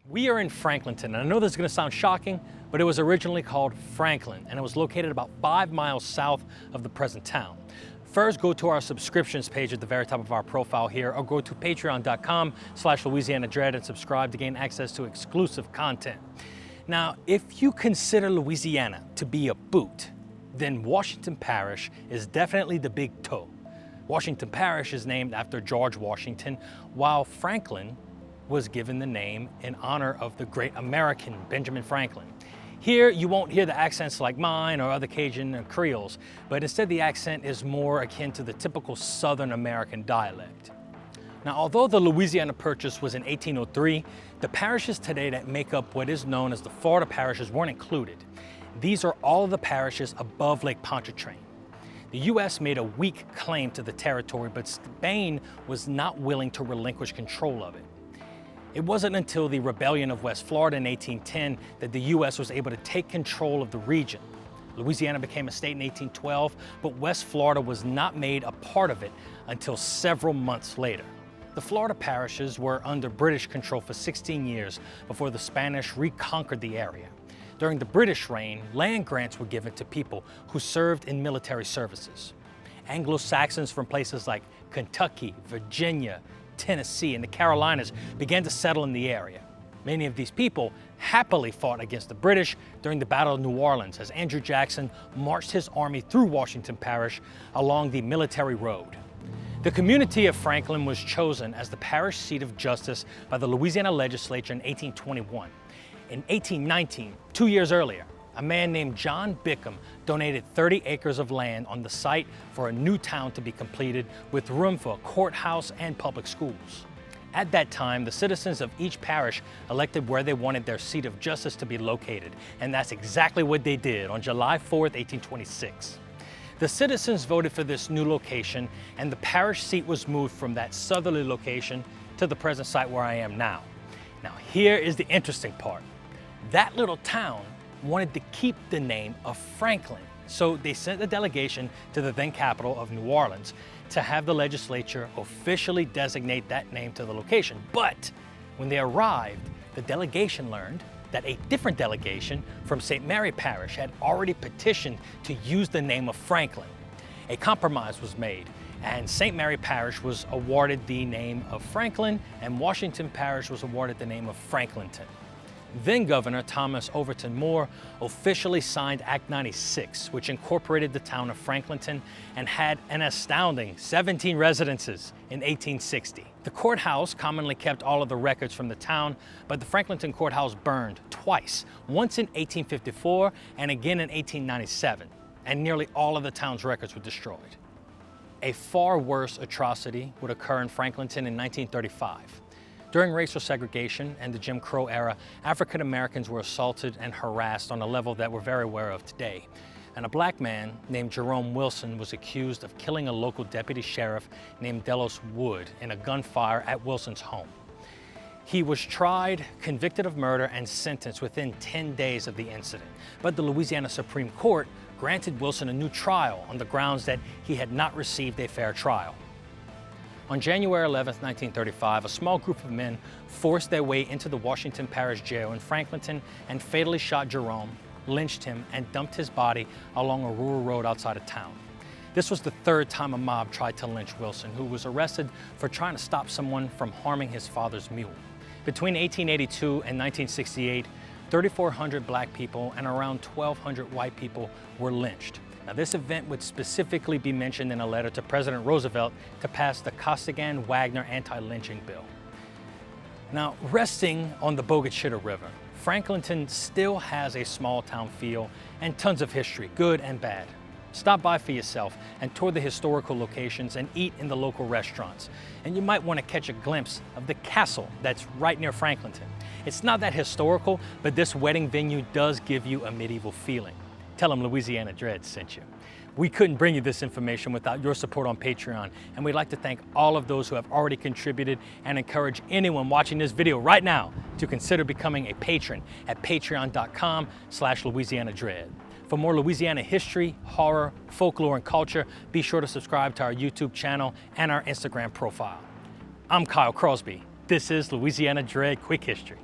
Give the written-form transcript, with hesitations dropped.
We are in Franklinton, and I know this is going to sound shocking, but it was originally called Franklin, and it was located about 5 miles south of the present town. First, go to our subscriptions page at the very top of our profile here, or go to patreon.com/LouisianaDread and subscribe to gain access to exclusive content. Now, if you consider Louisiana to be a boot, then Washington Parish is definitely the big toe. Washington Parish is named after George Washington, while Franklin was given the name in honor of the great American Benjamin Franklin. Here, you won't hear the accents like mine or other Cajun or Creoles, but instead the accent is more akin to the typical Southern American dialect. Now, although the Louisiana Purchase was in 1803, the parishes today that make up what is known as the Florida parishes weren't included. These are all of the parishes above Lake Pontchartrain. The U.S. made a weak claim to the territory, but Spain was not willing to relinquish control of it. It wasn't until the rebellion of West Florida in 1810 that the U.S. was able to take control of the region. Louisiana became a state in 1812, but West Florida was not made a part of it until several months later. The Florida parishes were under British control for 16 years before the Spanish reconquered the area. During the British reign, land grants were given to people who served in military services. Anglo-Saxons from places like Kentucky, Virginia, Tennessee, and the Carolinas began to settle in the area. Many of these people happily fought against the British during the Battle of New Orleans as Andrew Jackson marched his army through Washington Parish along the military road. The community of Franklin was chosen as the parish seat of justice by the Louisiana legislature in 1821. In 1819, 2 years earlier, a man named John Bickham donated 30 acres of land on the site for a new town to be completed with room for a courthouse and public schools. At that time, the citizens of each parish elected where they wanted their seat of justice to be located, and that's exactly what they did on July 4th, 1826. The citizens voted for this new location, and the parish seat was moved from that southerly location to the present site where I am now. Now, here is the interesting part. That little town wanted to keep the name of Franklin, so they sent a delegation to the then capital of New Orleans to have the legislature officially designate that name to the location. But when they arrived, the delegation learned that a different delegation from St. Mary Parish had already petitioned to use the name of Franklin. A compromise was made, and St. Mary Parish was awarded the name of Franklin, and Washington Parish was awarded the name of Franklinton. Then Governor Thomas Overton Moore officially signed Act 96, which incorporated the town of Franklinton and had an astounding 17 residences in 1860. The courthouse commonly kept all of the records from the town, but the Franklinton courthouse burned twice, once in 1854 and again in 1897, and nearly all of the town's records were destroyed. A far worse atrocity would occur in Franklinton in 1935. During racial segregation and the Jim Crow era, African Americans were assaulted and harassed on a level that we're very aware of today. And a black man named Jerome Wilson was accused of killing a local deputy sheriff named Delos Wood in a gunfire at Wilson's home. He was tried, convicted of murder, and sentenced within 10 days of the incident. But the Louisiana Supreme Court granted Wilson a new trial on the grounds that he had not received a fair trial. On January 11, 1935, a small group of men forced their way into the Washington Parish Jail in Franklinton and fatally shot Jerome, lynched him, and dumped his body along a rural road outside of town. This was the third time a mob tried to lynch Wilson, who was arrested for trying to stop someone from harming his father's mule. Between 1882 and 1968, 3,400 black people and around 1,200 white people were lynched. Now, this event would specifically be mentioned in a letter to President Roosevelt to pass the Costigan-Wagner anti-lynching bill. Now, resting on the Bogachita River, Franklinton still has a small town feel and tons of history, good and bad. Stop by for yourself and tour the historical locations and eat in the local restaurants. And you might want to catch a glimpse of the castle that's right near Franklinton. It's not that historical, but this wedding venue does give you a medieval feeling. Tell them Louisiana Dread sent you. We couldn't bring you this information without your support on Patreon, and we'd like to thank all of those who have already contributed and encourage anyone watching this video right now to consider becoming a patron at patreon.com/LouisianaDread. For more Louisiana history, horror, folklore, and culture, be sure to subscribe to our YouTube channel and our Instagram profile. I'm Kyle Crosby. This is Louisiana Dread Quick History.